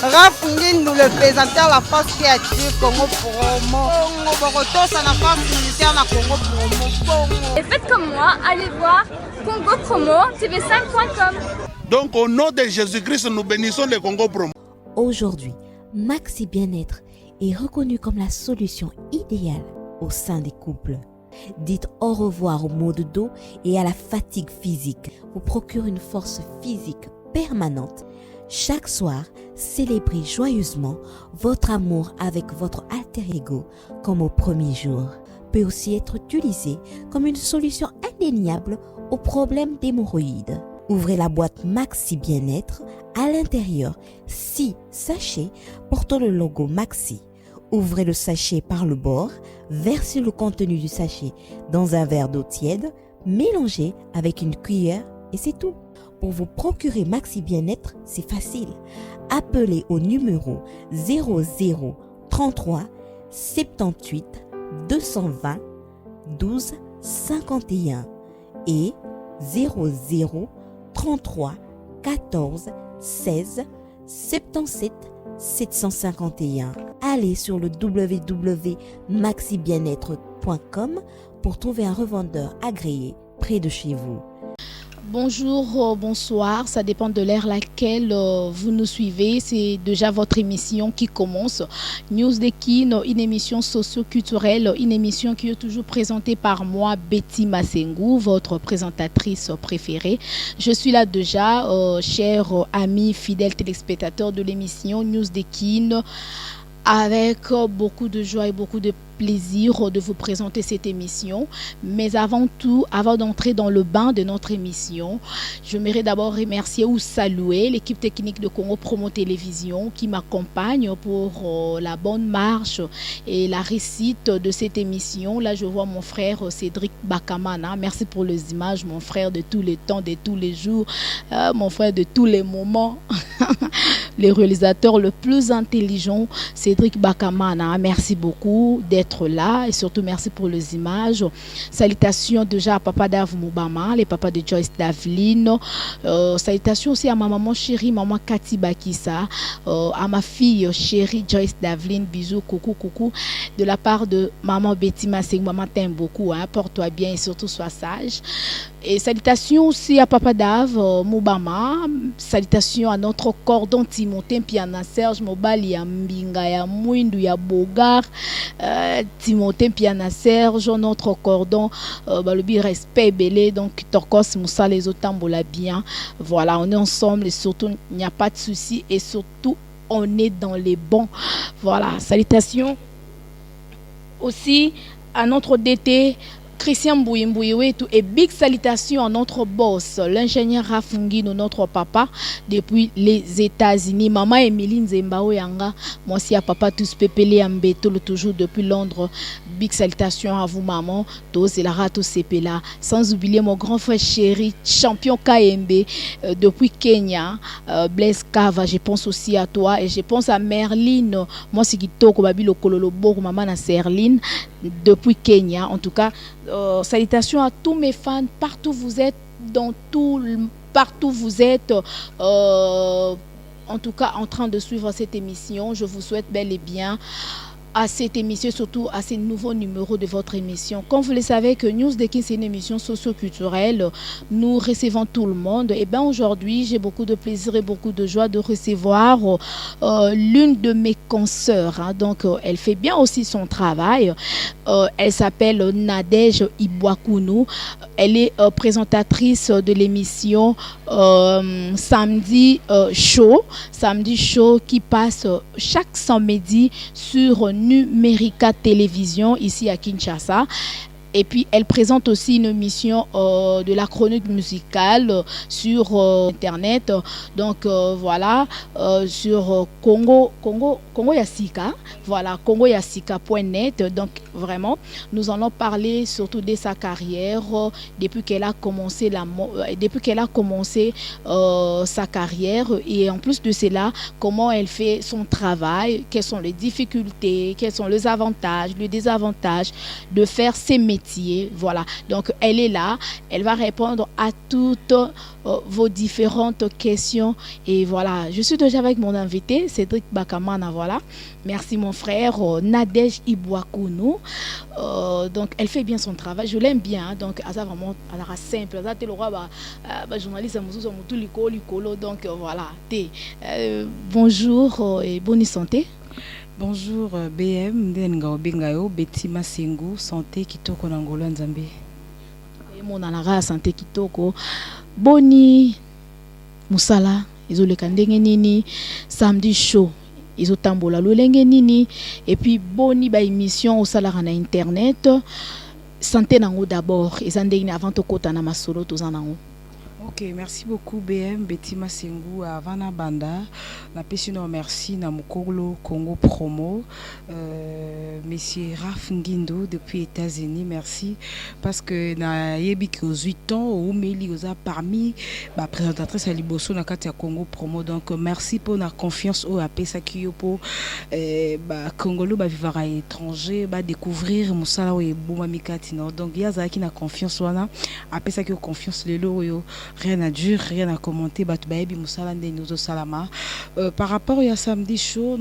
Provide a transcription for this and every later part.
Rafungi nous le présenter à la force qui a tué Congo Promo. Borotos à la force militaire na Congo Promo. Et faites comme moi, allez voir Congo Promo, tv5.com. Donc au nom de Jésus-Christ, nous bénissons le Congo Promo. Aujourd'hui, Maxi Bien-être est reconnu comme la solution idéale au sein des couples. Dites au revoir au maux de dos et à la fatigue physique. Vous procure une force physique permanente. Chaque soir, célébrez joyeusement votre amour avec votre alter ego comme au premier jour. Peut aussi être utilisé comme une solution indéniable aux problèmes d'hémorroïdes. Ouvrez la boîte Maxi Bien-être. À l'intérieur, 6 sachets portant le logo Maxi. Ouvrez le sachet par le bord, versez le contenu du sachet dans un verre d'eau tiède, mélangez avec une cuillère et c'est tout. Pour vous procurer Maxi Bien-être, c'est facile. Appelez au numéro 00 33 78 220 12 51 et 00 33 14 16 77 751. Allez sur le www.maxibienêtre.com pour trouver un revendeur agréé près de chez vous. Bonjour, bonsoir, ça dépend de l'heure laquelle vous nous suivez. C'est déjà votre émission qui commence. News de Kin, une émission socio-culturelle, une émission qui est toujours présentée par moi, Betty Massengou, votre présentatrice préférée. Je suis là déjà, chers amis, fidèles téléspectateurs de l'émission News de Kin, avec beaucoup de joie et beaucoup de plaisir de vous présenter cette émission. Mais avant tout, avant d'entrer dans le bain de notre émission, je voudrais d'abord remercier ou saluer l'équipe technique de Congo Promo Télévision qui m'accompagne pour la bonne marche et la réussite de cette émission. Là, je vois mon frère Cédric Bakamana. Merci pour les images, mon frère de tous les temps, de tous les jours, mon frère de tous les moments. Le réalisateur le plus intelligent, Cédric Bakamana. Merci beaucoup d'être là et surtout merci pour les images. Salutations déjà à Papa Dave Moubama, les papas de Joyce Davline. Salutations aussi à ma maman chérie, maman Cathy Bakissa, à ma fille chérie Joyce Davline. Bisous, coucou, coucou. De la part de maman Betty Massing, maman t'aime beaucoup, hein. Porte-toi bien et surtout sois sage. Et salutations aussi à Papa Dave Moubama. Salutations à notre cordon Timothée Piana Serge Mobali ya Mbinga ya Mwindu ya Bogar. Timothée Piana Serge, notre cordon balobi respect belé, donc Torkos Moussa les autres bien. Voilà, on est ensemble et surtout il n'y a pas de souci et surtout on est dans les bons. Voilà, salutations aussi à notre DT Christian Mbouimbouyoué et big salutations à notre boss, l'ingénieur Rafungi, notre papa, depuis les États-Unis. Maman Emeline Zembao Yanga, moi aussi à papa tous pépélé Ambeto, toujours depuis Londres. Big salutations à vous, maman. Tous et la rato Sepela. Sans oublier mon grand frère chéri, champion KMB, depuis Kenya, Blaise Kava. Je pense aussi à toi et je pense à Merline. Moi, c'est qui toko babi le kololo boko maman na Serline, depuis Kenya. En tout cas, salutations à tous mes fans, partout vous êtes, partout vous êtes, en tout cas en train de suivre cette émission. Je vous souhaite bel et bien à cette émission, surtout à ces nouveaux numéros de votre émission. Comme vous le savez que News de Kin, c'est une émission socio-culturelle. Nous recevons tout le monde. Et bien aujourd'hui, j'ai beaucoup de plaisir et beaucoup de joie de recevoir l'une de mes consoeurs. Hein. Donc, elle fait bien aussi son travail. Elle s'appelle Nadège Ibouakounou. Elle est présentatrice de l'émission Samedi Show. Samedi Show qui passe chaque samedi sur Numérica Télévision ici à Kinshasa. Et puis, elle présente aussi une émission de la chronique musicale sur Internet. Donc, voilà, sur Congo Yassika. Voilà, congoyassika.net. Donc, vraiment, nous allons parler surtout de sa carrière depuis qu'elle a commencé sa carrière. Et en plus de cela, comment elle fait son travail, quelles sont les difficultés, quels sont les avantages, les désavantages de faire ses métiers métier. Voilà, donc elle est là, elle va répondre à toutes vos différentes questions. Et voilà, je suis déjà avec mon invité, Cédric Bakamana. Voilà, merci mon frère, Nadège Ibouakounou. Donc elle fait bien son travail, je l'aime bien, hein. Donc elle a vraiment, elle a simple, elle a été le roi, journaliste, donc voilà. Bonjour et bonne santé. Bonjour BM, Ndenga Bengayo, Betty Masengu, santé kitoko nangolo nzambe. Mon alara santé kitoko. Boni Musala, izoleka ndenge nini, samedi show. Izotambola lolenge nini, et puis boni ba émission au salara na internet. Santé nango d'abord, ezandenge avant to kota na masolo to zanango. Ok, merci beaucoup BM, Betty Masengu à Vana Banda. La personne merci na Mukolo Congo Promo. Monsieur Raf Ngindo depuis États-Unis, merci. Parce que na yebiki aux 8 ans, ou Meli oza parmi la présentatrice à Liboso na Katia Congo Promo. Donc merci pour la confiance au AP Sakio pour Congolo ba vivre à l'étranger, ba découvrir Moussala et Boumamikati. Donc il y a qui na confiance wana, AP Sakio confiance le yo. Rien à dire, rien à commenter. Par rapport à samedi show,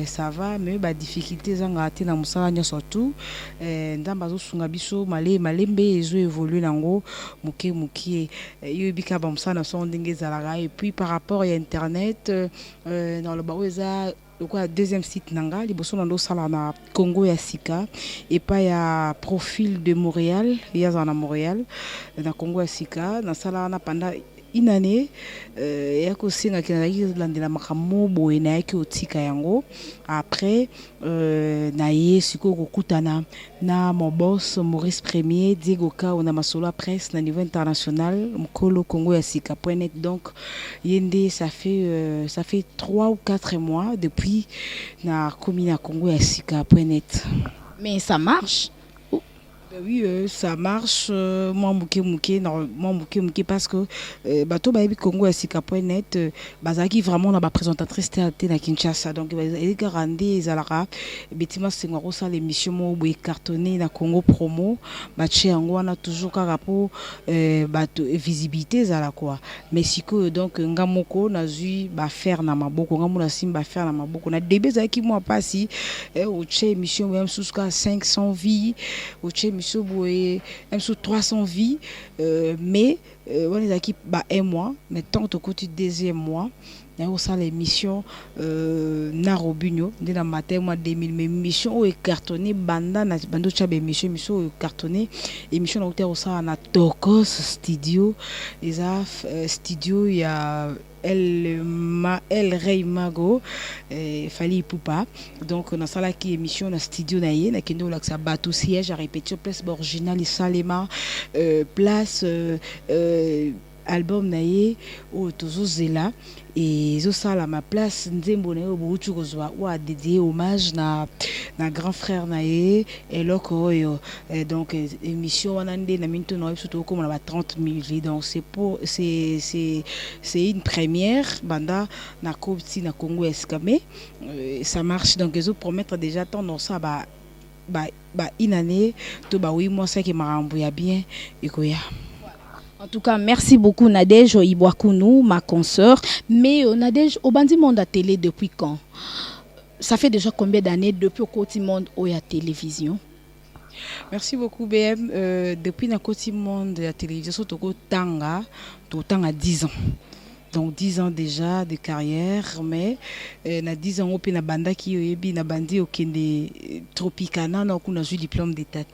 ça va, mais les difficultés sont gâtées dans Moussala surtout. Dans bazo sungabiso, malembe évolué nango, muke yobika bamsa son dingue zalaga. Et puis par rapport à internet, dans le baoueza le deuxième site nanga liboso nando sala na Congo ya Sika et pas ya profil de Montréal ya za na Montréal na Congo ya Sika na sala na pendant une année ya ko singa kinaki landela makamo boye na yaki otika yango après na ye siko kokutana na mon boss Maurice Premier Diego Ka on a masolo presse na niveau international mkolo Congo ya Sika.net. Donc yende ça fait 3 ou 4 mois depuis na commune à Congo ya Sika.net. Mais ça marche. Oui, ça marche. Moi, mouké parce que bateau baby Congo à Sika.net, bazaki vraiment na ba présentatrice théâtre na Kinshasa. Donc il garandi ezalaka betima sengaro ça l'émission mo boy cartonné na Congo Promo, baché yango wana toujours kaka po bato visibilité ezala quoi. Mais siko donc ngamoko nazui ba faire na maboko ngamona simba faire na maboko na début zaki moi passi au che émission même sous 500 vies au che même sur 300 vies, mais on est acquis un mois, mais tant au côté deuxième mois, il y a aussi l'émission Narobunyo, dès la matin mois 2000, mais émission est cartonnée, banda émission cartonnée, émission au terre aussi na Tokos studio, les studio il y a El Rey Mago Fali Poupa. Donc on a ça là qui émission na studio na yé na kendo là que ça bateau siège à répétition place original et salema place album na yé au tozo zela et zo ça là ma place nzembo na yo buchu kozwa wa dédié hommage na grand frère na yé et loko yo donc émission wanande na minto na surtout comme on a 30 000 vies. Donc c'est une première banda na kopti na Congo Escamé. Ça marche donc ils ont promettre déjà tant dans ça une année to 8 mois ça qui m'a envoyé bien et quoi. En tout cas, merci beaucoup Nadège Ibouakounou, ma consoeur. Mais Nadège, au Bandi Monde à télé depuis quand? Ça fait déjà combien d'années depuis au Côté Monde ou à télévision? Merci beaucoup BM. Depuis le Côté Monde à la télévision, surtout Tanga, tout temps à 10 ans. Donc 10 ans déjà de carrière, mais na 10 ans au na banda qui yebi na bandi okende Tropicana na kuna ju diplôme d'état.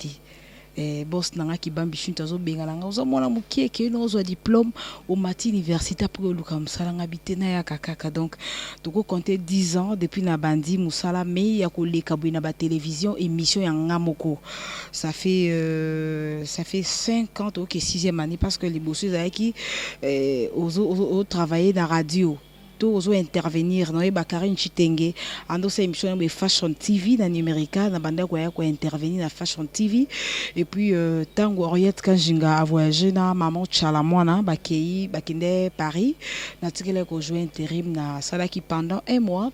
Boss nanga ki bambi shintazo benga nanga ozo mona mukie ke no zo diplôme au Mati université pour le comme ça nga bitena ya kakaka. Donc toko compter 10 ans depuis na bandi musala mais ya ko leka bu na ba télévision émission ya ngamoko. Ça fait 50 OK 6e année parce que les bosses qui au travailler dans radio to ozo intervenir no ba Karine Chitenge ando sa émission de Fashion TV na numérica na banda ko intervenir na Fashion TV et puis tango Oriette Kanjinga a voyagé na maman Chalamwana bakinde Paris na tikele ko jouer intérim na sala qui pendant un mois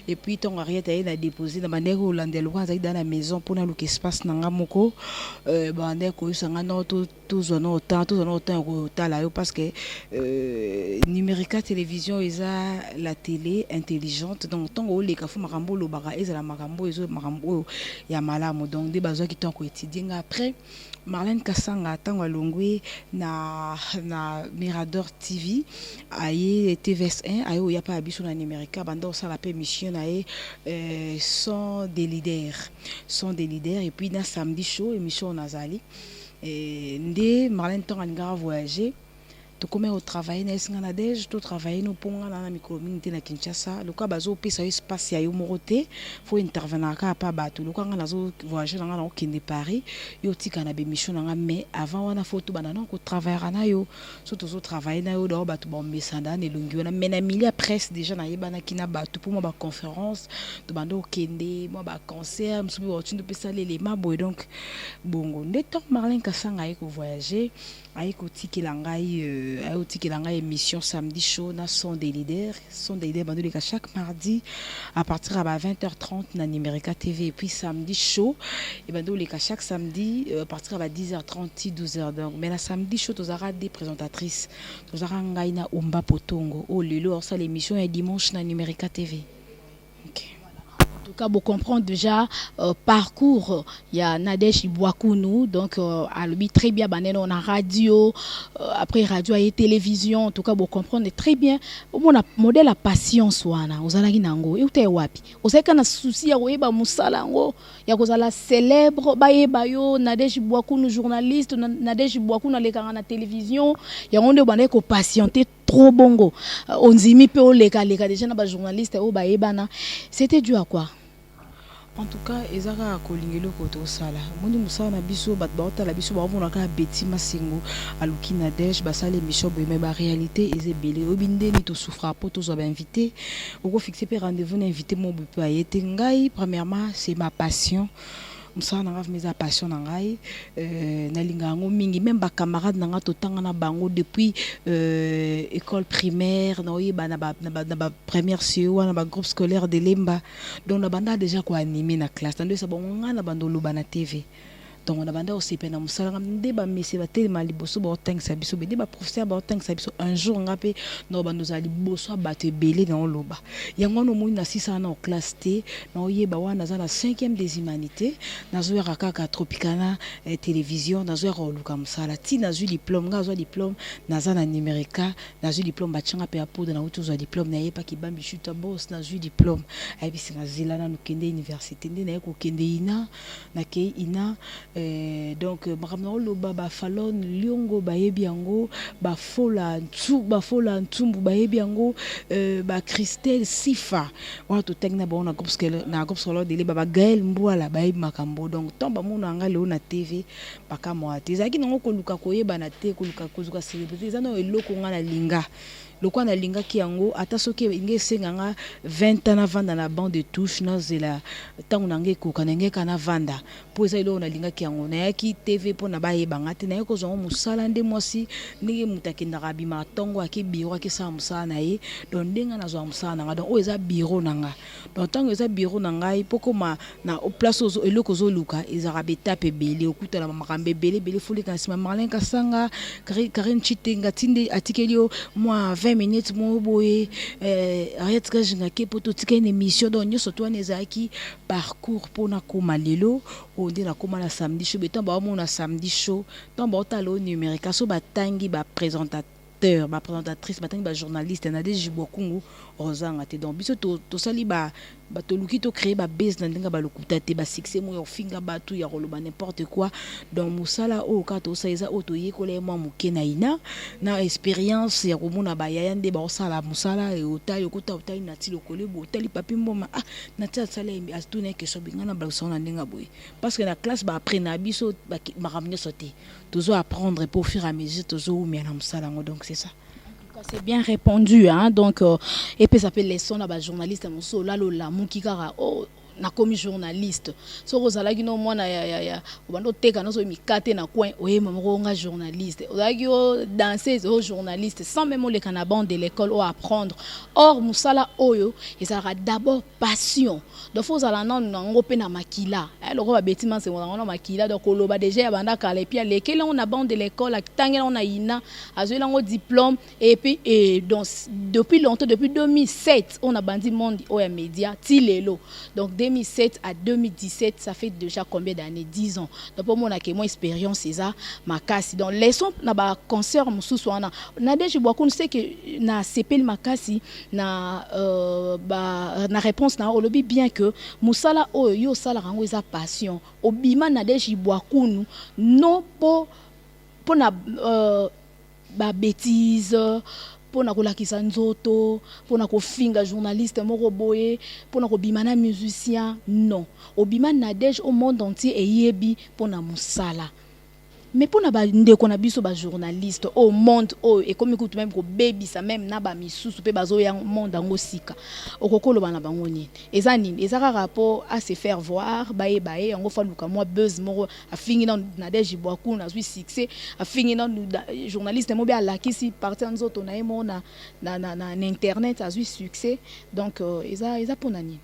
et puis tango Oriette a déposé na banda ko landelwa za dans la maison pour na lu espace na ngamoko banda ko sanga no tout zone autant ko tala yo parce que numérica télévision eza la télé intelligente donc tango le kafu makambo lo baka eza la makambo ezo makambo ya malamu donc de bazo qui tango étudier après Marlène Kassanga tango alongwe na Mirador TV aye TVS1 aye o ya pa biso na numérica bando ça la permission aye sont des leaders et puis na samedi show émission nazali ndé Marlène tango nga voyager to comment au travail na singa déjà to travailler no ponga na microminité na Kinshasa le cas bazo pesa espace ya yo morote faut intervenir ka pa bato le cas nga nazo voyager na au kende Paris yo tika na be mission na mais avant wana photo banana ko travailler na yo surtout zo travailler na yo do bato bon mesanda ne longi wana mena milia presse déjà na yebana kina bato pour moi ba conférence to bando kende moi ba concert msubi wa tundu pesa les mabo donc bongo ndeto Marlène Kassanga ko voyager aiko tikela ngai émission samedi show na son des leaders bandoli ka chaque mardi à partir à 20h30 na numérica TV et puis samedi show et bandoli ka chaque samedi à partir à 10h30 12h donc mais la samedi show tozara des présentatrices tozara ngai na Umba Potongo lelo ça l'émission est dimanche na numérica TV. OK. En tout cas, vous comprenez déjà parcours. Il y a Nadège Ibouakounou, donc à lui très bien, on a radio, après radio et télévision. En tout cas, vous comprenez très bien. On a modèle la patience, wana. Vous allez nango. Et vous êtes wapi. Vous savez qu'on a souci à oueba musalango. Il y a qu'on a la célèbre bayo Nadège Ibouakounou journaliste, Nadège Ibouakounou à l'écran na télévision. Il y a on demandé qu'on patienter trop bongo. On zimi pe o leka déjà na ba journaliste o ba ebana. C'était dû à quoi? En tout cas, ezaka kolingelo koto sala. Mundi musala na biso bat baota la biso ba vona ka beti masengo aluki na dej basale émission mais ba réalité ezebele obinde ni to souffra po to zo ba invité. Oko fixer pe rendez-vous na invité mo bu ayete ngai premièrement c'est ma passion. Musala na mes passion na ngai na linga ngo mingi même ba camarade na nga to tanga na bango depuis école primaire na oyeba na ba première CEO na ba groupe scolaire de Lemba donc na banda déjà ko animer na classe ndo sa bonga na bando luba na TV donc on a banda aussi pena musala ngam ba mesi ba telema liboso ba oteng sa biso be ba professeur ba oteng sa biso un jour ngape no bando za liboso ba te belé na loba yango no mo na 6 ans en classe T na oyeba wana za na 5e des humanités na zo rakaka Tropicana télévision na zo luka musala ti na zo diplôme nga zo diplôme na za na numérica na zo diplôme ba changa pe apoda na uto zo diplôme na yepa ki bambi chuta boss na zo diplôme ay bisi na zila na kende université ndi na ko kende ina na ke ina donc makamna loba ba falon liongo ba yebiango ba fola ntumbu ba yebiango ba Christelle Sifa wa to tekna ba na groupe scolaire de ba Gaël Mbouala ba yebi makambo donc tomba mona ngale na TV baka moi tezaki nango ko luka ko yeba na te ko luka ko zuka célébrité zano eloko ngana linga lokwa na linga ki yango ata soki nge senganga 20 ans vanda na bande de touche na zela tangu nange ko kanenge kana vanda po eza ilo na linga ki yango na yaki TV po na baye bangate na yako zongo musala nde mwasi ndenge mutakenda rabima tongo aki biro aki sa musala na ye don ndenga na zo musala na nga don o eza biro nanga don tango eza biro nanga poko ma na o place ozo eloko zo luka eza rabeta pe bele okuta na makambe bele fuli kana sima Marlène Kassanga Karine Chitenga tinde atikelio moi 20 minutes mo boye Ariette Kanjinga ke poto tika une émission donc nyoso to nezaki parcours pona koma lelo o ndina koma na samedi show beton ba mo na samedi show donc ba talo numérique so batangi ba présentatrice batangi ba journaliste na Nadège Ibouakounou ozanga te donc biso to sali ba to luki to créer ba base na ndinga ba lokuta te ba succès mo yo finga ba tout ya roloba n'importe quoi donc musala o ka to saiza o to yekole mo muke na ina na expérience ya komona ba yayande ba osala musala e otali okuta otali na ti lokole bo otali papi mboma na ti sala embi astuna ke so bingana ba sona ndinga boy parce que na classe ba après na biso ba ramnyo sauter toujours apprendre pour fur et à mesure toujours mais na musala donc c'est ça. C'est bien répondu, hein. Donc, et puis ça peut laisser on a des journalistes, mon so là la mukikara oh na comme journaliste. So rozala kino mwana ya obando teka no so mikate na coin oye maman nga journaliste. Ozaki o danser o journaliste sans même les canabans de l'école ou apprendre. Or musala oyo et ça sera d'abord passion. Donc faut ala non ngope na makila. Le roi bêtiment c'est on makila donc oloba déjà banda kala et puis lesquels on a bande de l'école tangela on a ina azela ngo diplôme et puis donc depuis longtemps depuis 2007 on a bandi monde au média tilelo. Donc 2007 à 2017, ça fait déjà combien d'années? 10 ans. Donc pour moi, mon expérience, c'est ça, ma casse. Donc les sons, na ba concert, na déjà beaucoup, on sait que na CP makasi, na réponse na olobi bien que musala o yo sala rango isa passion. Obima na déjà beaucoup non pour na ba bêtise. Pour na kolakisa nzoto, pour na kofinga journaliste moko boye, pour na kobimana musicien, non. Obima nadej au monde entier et yebi pour na musala. Mais pour na ba ndeko na biso ba journaliste au monde et comme écoute même ko baby ça même na ba misusu pe bazo ya monde ngo sika. Okokolo bana bango nini. Eza nini? Eza rapport à se faire voir, bae ngo fa luka moi buzz moko a fingi na deji boaku na zui succès, a fingi na journaliste mo be ala kisi parti nzoto na emo na internet a zui succès. Donc eza pour nani.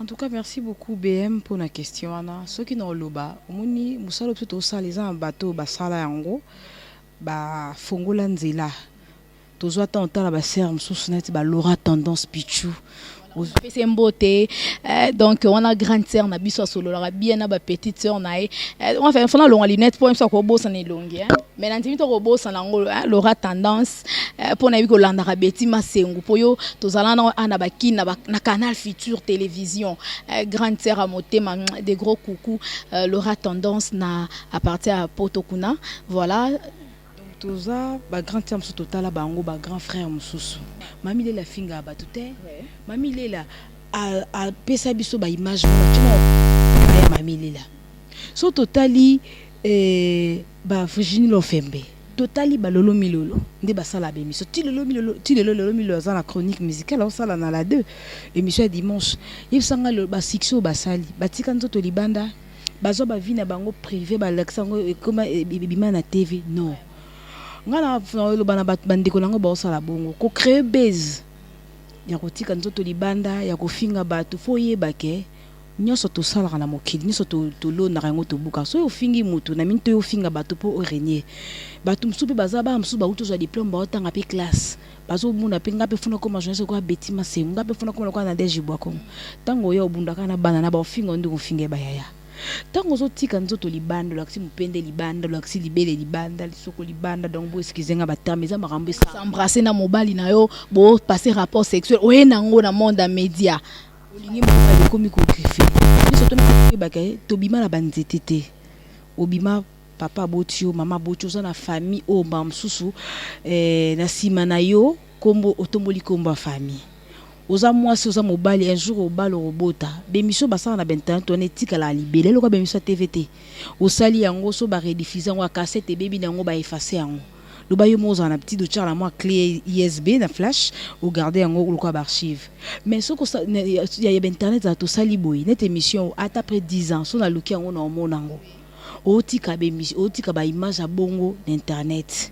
En tout cas, merci beaucoup BM pour la question. Ceux qui n'ont pas le musalo plutôt ça les gens bateau basala yango ba fongola nzela. Tozo attendre la baser msusunet ba Laura tendance pichou. C'est une beauté. Donc on a grande sœur na biso solo la bien na ba petite sœur na on fait fona longa lunette pour ça ko bossa ni longue mais nantimi to ko bossa nango Laura tendance pour na biko landa ka beti masengu poyo tozala na ba kina na canal futur télévision grande sœur à motema des gros coucou Laura tendance na à partir à Potokuna voilà. Toza ba grand terme sur total bango ba grand frère mususu mami lela finga ba tuté mami lela a pesa biso ba image ya mami lela so totali ba Virginie Lofembe totali ba lolo milolo nde ba sala be miso ti lolo milolo za la chronique musicale on sala na la 2 émission dimanche yebsanga lo ba sixo ba sali batika nzoto libanda bazo ba vina bango privé ba laksango comme bima na TV non ngana lo bana bandeko nango ba osala bongo ko créer base ya kotika nzoto libanda ya kofinga bato foye bake nyoso to sala na mokili nyoso to lo na rango to buka so ofingi mutu na minto ofinga bato po orenier bato msupe bazaba msupe ba uto za diplôme ba otanga pe classe bazo muna pe ngape funa ko journaliste ko betima se ngape funa ko na deji bwa ko tango yo obundaka na bana na ba ofinga ndi kofinga ba yaya tango zotika nzoto libanda lakisi mupende libanda lakisi libele libanda lisoko libanda donc bo eskizenga batame za makambo s'embrasser na mobali na yo bo passer rapport sexuel oye nango na monde média olingi mobali komi ko griffer biso to bakaye to bima la banzetete obima papa botio mama botio za na famille o bamsusu na sima na yo kombo otomboli komba famille oza mwasi oza mobali un jour obalo robota bemission basala na bentan to netika la libele lokwa bemission TVT osali yango so ba rediffuser ngo cassette baby nango ba effacer yango lo ba yo moza na petit dossier la moi clé USB na flash ou garder yango lokwa ba archive mais so ko ya internet za to sali boy net émission ata après 10 ans so na luki yango na omonango otika bemission otika ba image a bongo na internet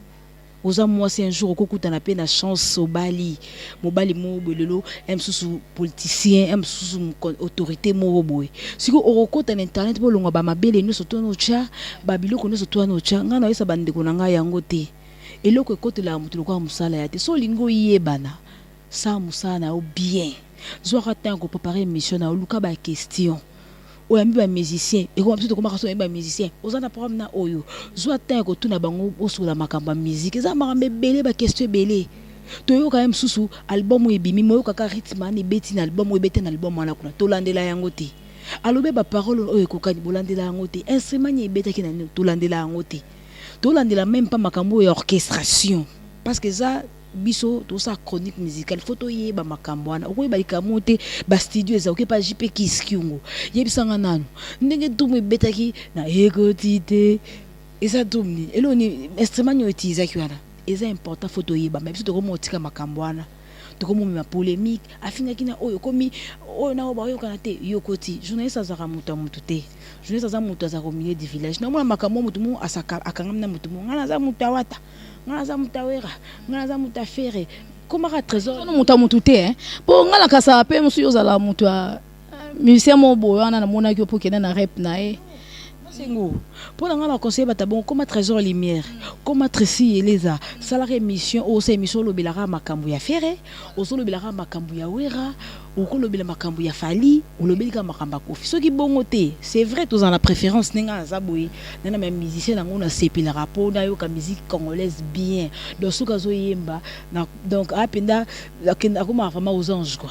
oza mwasi un jour okokuta na pe na chance obali mobali mo bolelo msusu politicien msusu autorité mo boy siko okokota na internet bo longa ba mabele no soto no cha ba biloko no soto no cha ngana yesa bandeko na nga yango te eloko ekotela mutu lokwa musala ya te so lingo yebana sa musala na o bien zo rata ko préparer mission na luka ba question oyambi ba musicien et comme tout comme ka ba musicien ozana problème na oyo zo atteint ko tuna bango osula makamba musique za makambe belé ba question belé to yo quand même susu album ebimi moyo kaka rythme ni beti na album ebete na album wana kuna to landela yango te alobe ba parole oyo kokani bolandela yango te instrument ni ebeta ki na to landela yango te to landela même pas makambo ya orchestration parce que ça biso to sa chronique musicale photo yeba makambo wana okoyeba likambo te ba studio eza okepa JP Kiskiungo yebisanga nanu ndenge tumu ebetaki na ekotite eza tumni elo ni instrument yo utilisaki wana eza important photo yeba mais biso comme otika makambo wana comme ma polémique afinaki na oyo komi oyo na oba oyo kana te yokoti journaliste azaka mutu mutu te journaliste aza mutu azaka au milieu du village na mona makambo mutu mu asaka akangam na mutu mu ngana za mutu awata ngana za mutu awera ngana za mutu afere comment ka trésor no mutu te hein po ngala kasa pe musu yozala mutu musicien mo boyo ana na mona ki po kena na rap na Sengo pour nga conseiller batabon comme trésor lumière comme Tracy Eleza salarié émission au émission lobelara makambu ya fere au lobelara makambu ya wera au lobela makambu ya fali au lobelika makamba kofi soki bongo te c'est vrai tous en la préférence ninga zaboui nana même musicien na ngona sepila rapport na yo ka musique congolaise bien donc soka zo yemba donc apenda akenda kuma vraiment aux anges quoi.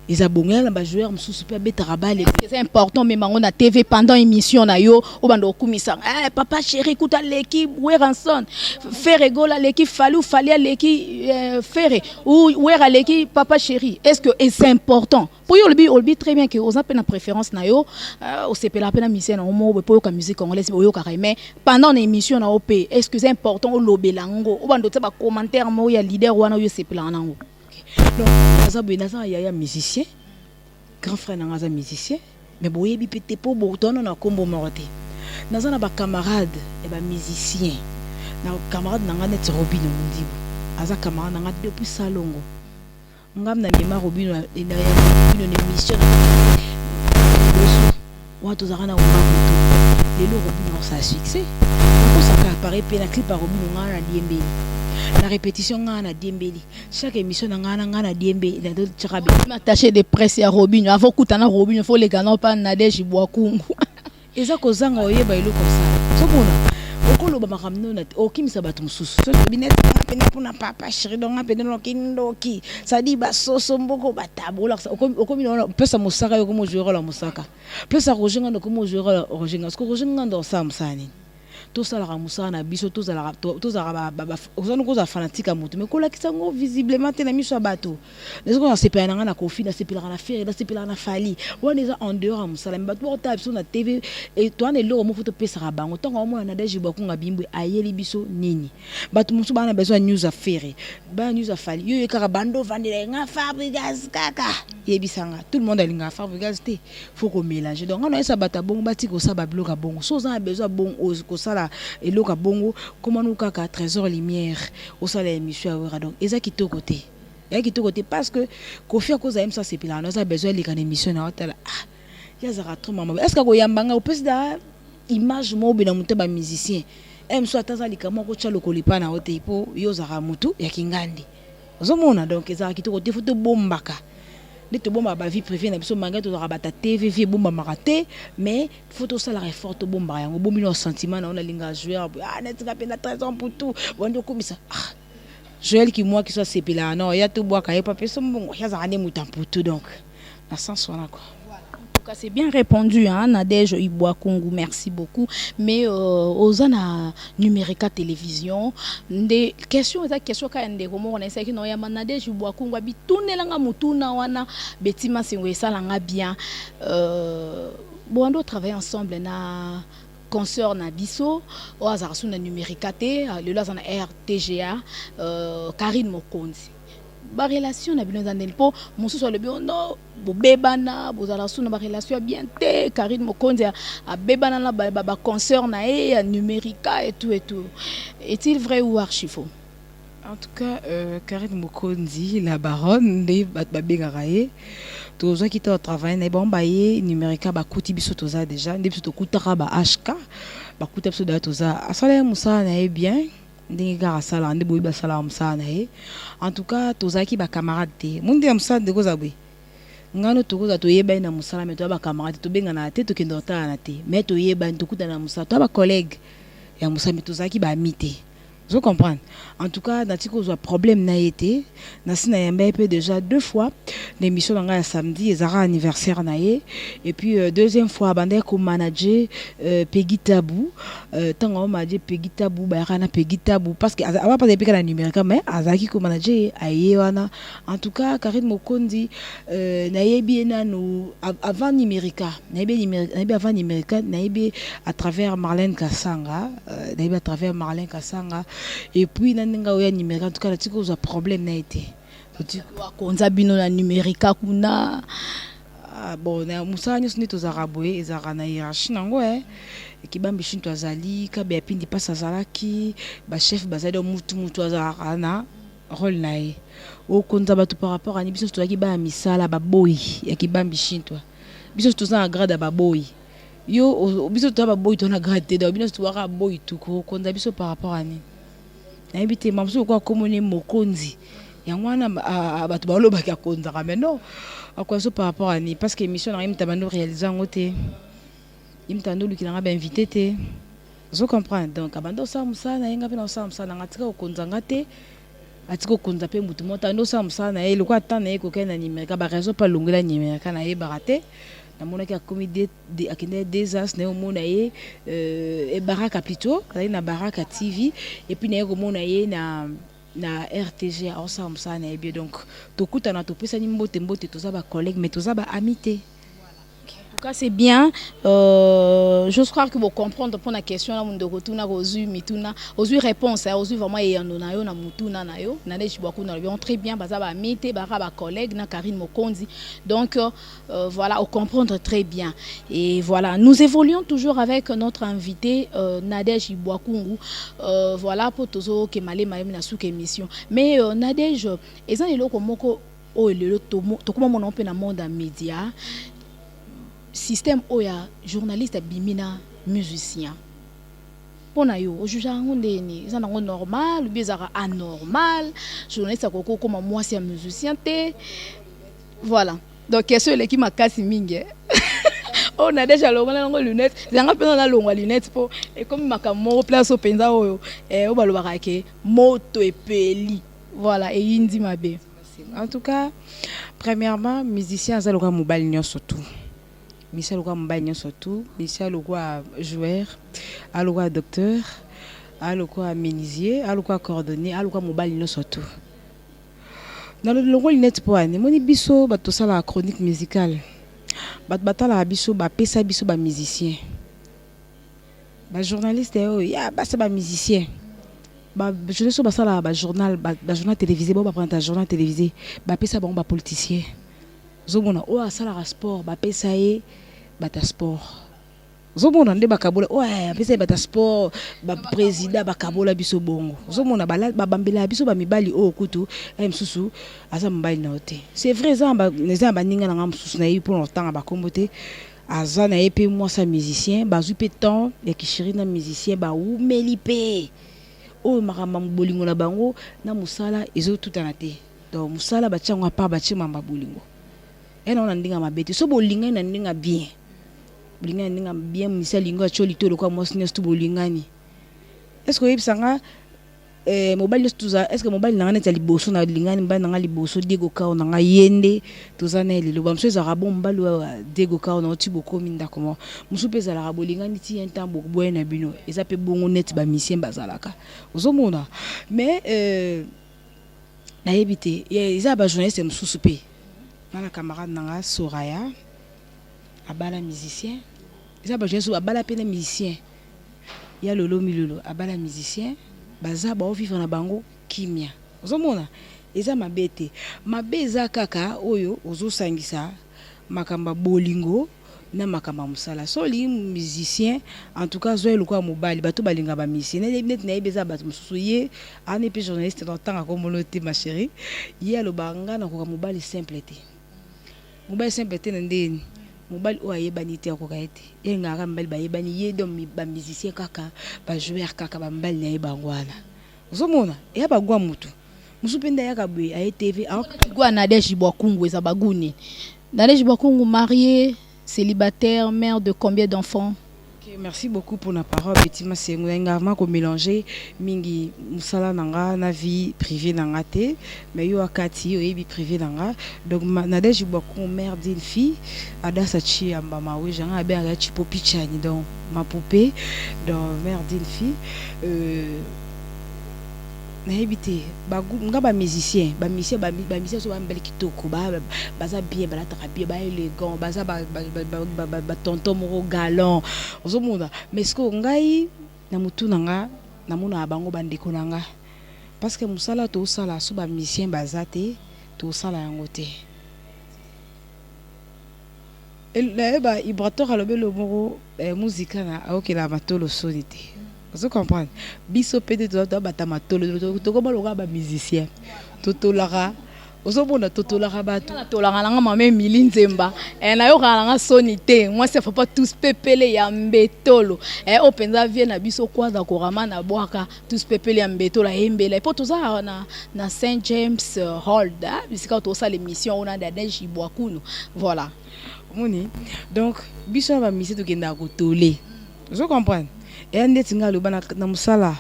Les abonnés, les joueurs, me super bête rabale. C'est important, mais on a TV pendant émission na yo, au bando kumisa. Eh papa chéri, écoute l'équipe, Weranson, faire rigoler l'équipe, fallait l'équipe faire ou wera l'équipe papa chéri. Est-ce que c'est important? Pour yo le bi très bien que aux appels na préférence na yo, au CP la peine mission na mo pour ka musique congolaise yo ka mais pendant l'émission na OP, est-ce que c'est important au lobelango, au bando ba commentaire mo ya leader wana yo CP la nango. Donc, il y a un musicien, grand frère n'a musicien, mais bon, il y a pour bon na combo morté. Dans un camarade et ba musicien, na camarade n'a net Robin Mundibu. Aza camarade n'a depuis salongo. Ngam na lema Robin une émission. Wa to zara na umakutu. Lelo Robin sa succès. Ko ça apparaît pe na clip Robin ngana diembeli. La répétition ngana diembeli chaque émission ngana diembeli la d'autres tirabe attaché de presse ya Robinho avant kutana Robinho faut les gana pas Nadège Bwakungu eza kozanga oyeba eloko ça sokona okolo ba makamno na okimisa bato mususu so binete pena pona papa chéri donc pena no kindoki ça dit ba soso mboko batabola okomi no pesa musaka yo comme joueur la musaka pesa rojenga no comme joueur rojenga parce que rojenga ndo ça musani tout ça la ramusa na biso tout ça ba ozana ko za fanatique mutu mais ko la kisango visiblement te na miso bato les ko na sepela na kofi na sepela na faire na sepela na fali on est en dehors à musala mais bato ta biso na TV et toi ne lo mo photo pesa bango tant on na Nadège Bwakungu bimbwe ayeli biso nini bato musu bana besoin news à faire ba news à fali yo ka bando vandela nga Fabregas kaka yebisanga tout le monde alinga Fabregas te faut ko mélanger donc on a ça bata bon bati ko ça ba bloka bon so za besoin bon ko ça et loka bongo comment nous kaka trésor lumière au sala émission à donc eza kito côté parce que Kofi à cause aime ça c'est pila on a besoin de l'émission na hôtel ya zara trop maman est-ce que ko yambanga au plus da image mo bina muté ba musicien aime soit taza likamo ko tcha lokolipa na hôtel po yo zara mutu ya kingandi ozomona donc eza kito côté photo bombaka nete bomba ba vie privée na biso manga to rabata TV vie bomba maraté mais photo ça la forte bomba yango bombi no sentiment na on a linga joueur net ka pena 13 ans pour tout bondo komisa Joël qui moi qui soit sepela non ya to bois ka pa peso mbongo ya za ne mutan pour tout donc na sens wana quoi. C'est bien répondu, hein, Nadège Bwakungu, merci beaucoup. Mais aux ana numérique télévision, des questions, des questions quand on comment on essaie que non ya Nadège Bwakungu abi tourner langa mutuna wana betima singwe ça langa bien. Bon, on doit travailler ensemble na concert na biso au hasard sur na numérique le là na RTGA Karine Mokonzi. Ba relation na bino zandel po mususu le bio no bobebana bozala suna ba relation bien te Karine Mokonzi a bebana na ba concert na e numérique et tout est-il vrai ou archi faux? En tout cas Karine Mokonzi la baronne de babengaraye tozo qui ta travail na bon baye numérique ba kuti biso toza déjà ndebiso to kutaka ba HK ba kuta biso da toza asala musa na e bien ndinga sala ndé boyi ba sala musana e en tout cas tozaki ba camarade te mundi musana de kozabwe ngano tokoza toyeba na musala mais to ba camarade to benga na te to kindota na te mais to yeba ntokuta na musala to ba collègue ya musala mais tozaki ba amité. Vous comprenez? En tout cas, dans un problème n'a été, n'a déjà 2 fois l'émission dans samedi et Zara anniversaire naé et puis deuxième fois bandé comme manager Peggy Tabou tant on m'a dit Peggy Tabou bayana Peggy Tabou parce que avant pas depuis la numérique mais Azaki comme manager ayewana en tout cas Karine Mokonzi naé bien nous avant numérique naé avant numérique naé à travers Marlène Kassanga naé à travers Marlène Kassanga et puis naninga oya numérique en tout cas natiko za problème na été konza bino na numérique kuna bon na musala nyonso nde tozalaka boye ezalaka na hiérarchie nango ekibambi shinto azali kabe apindi mpasi azalaki bachef bazali mutu azalaka na rôle na ye okonza bato par rapport ani biso tozalaki baya misala baboyi ya kibambi shinto biso toza na grade ya baboyi yo biso toza baboyi to na grade te biso tozalaka boyi tuko okonza biso par rapport ani nayebi te mamosu okwa komone mokonzi yango wana bato balobaki akonzaka mais non akoso par rapport à ni parce que émission na imta bando réaliser en côté imta ndo lukina ba invité te zo comprendre donc abando sa musa na yenga pe na sa musa na ngatika okonzanga te atiko konza pe mutu mota ndo sa musa na ye lokwa tana ye ko kena nimeka ba raison pas longela nimeka na ye barate na mona ka comédie de akende des as na mona ye e baraka plutôt na baraka TV et puis na ye ko mona ye na RTG ensemble ça na bien donc tokutana topesani mbote toza ba collègue mais toza ba amité. En tout cas c'est bien je crois que vous comprendre pour la question là mundo kotuna kozu mituna ozu réponse ozu vraiment yano na yo na mutuna na yo na deji beaucoup na bien très bien baza ba amité ba collègue na Karine Mokonzi donc voilà on comprendre très bien et voilà nous évoluons toujours avec notre invité Nadège Ibwakungu voilà pour tozo ke malé na souke émission mais Nadège ezan eloko moko o lelo to kuma mona pe na monde à média système oya journaliste bimina musicien pona yo o juge ngondeni ça na normal ou bien ça anormal journaliste koko comme moi c'est musicien té voilà donc question les qui m'a cassé mingi on a déjà l'ongala ngo lunettes zanga pena na longwa lunettes po et comme makamo place au penza oyo o balobaka ke moto epeli voilà et indi mabe en tout cas premièrement musicien za loka mobile nyonso tout Michel Loua Mbagnon surtout, Michel Loua joueur, Aloua docteur, Aloua menuisier, Aloua coordonné, Aloua mobile surtout. Dans le rôle net pour année, moni biso bato ça la chronique musicale. Bat la biso ba pesa biso ba musicien. Ba journaliste ya ba c'est ba musicien. Ba je ne sais pas ça la ba journal télévisé, ba prendre un journal télévisé, ba pesa ba politicien. Zomona o asala sport ba pesa ye bata sport zomona nde bakabola ouais pesa bata sport ba président bakabola biso bongo zomona ba bambela biso ba mibali o kutu msusu aza mbali na hote c'est vrai zamba neza baninga na msusu na yi pour longtemps ba kombote aza na epé moi sa musicien bazu pe temps ya kishiri na musicien ba umeli pe o makamba bolingo na bango na musala ezo tutana te donc musala ba tchangwa pa ba tchima bolingo et on a dit à ma bête, so bolinga na ndinga bien, bolinga ndinga bien, misali lingo choli to lokwa mosnes tu bolingani. Est-ce que yebsanga mobile tuza, est-ce que mobile na ngana liboso na lingani mba na liboso Diego Kao na yende tuza na lelo ba mso za rabon mbalo Diego Kao na ti boko minda comment musu peza la rabolingani ti entambo boye na bino eza pe bongo net ba misien bazalaka ozomona mais na yebite eza ba journaliste mususu pe na camarade nanga Soraya abala musicien eza ba jeune abala pe na musicien ya lolo milolo abala musicien baza ba vivre na bango kimia ozomona eza mabete mabeza kaka oyo ozosangisa makamba bolingo na makamba musala so li musicien en tout cas zo lokwa mobali bato balinga ba musicien net na ebeza bato mususu ye ane pe journaliste dans temps akomolote ma chérie ye alobanga na ko mobali simple te mobile simple te ndeni mobile o ayebani te ko kaete ye ngaka mbali bayebani ye dom ba musicien kaka ba joueur kaka ba mbali na yebangwana uzomona ya bagwa mutu musupenda ya kabwe a TV gwa Nadège Ibwakungu eza baguni Nadège Ibwakungu marié célibataire mère de combien d'enfants? Merci beaucoup pour la parole. Petit ma c'est ngama ko mélanger mingi musala nanga na vie privée nanga te mais yo akati yo vie privée nanga donc Nadège Ibwakungu mère d'une fille adasa chi amba mawe janga be aga chi popichani donc ma poupée donc mère d'une fille na habité bagu ngaba musicien ba musicien so ba mbeli kitoko baza bien ba la bien ba élégant baza ba tonton moko galant ozomona mais ce que ngai na mutu nanga namona bango bandeko nanga parce que musala to sala so ba musicien bazate to sala yango te et ba ibrator alobelo moko musique na okela matolo sonité vous comprenez biso pede to bata matolo to ko baloga ba musicien totolara ozomona totolara bato tolanga nanga mame Mili Nzemba na yo kalanga sonité moi c'est faut pas tous pepele ya mbetolo openza vie na biso kwaza korama na bwaka tous pepele ya mbetolo embela po toza na Saint James Hall bisika to sa l'émission on a Nadège Ibwakuno voilà moni donc biso ba misi to kenda ko tolé vous comprenez et ndeti ngalo bana na musala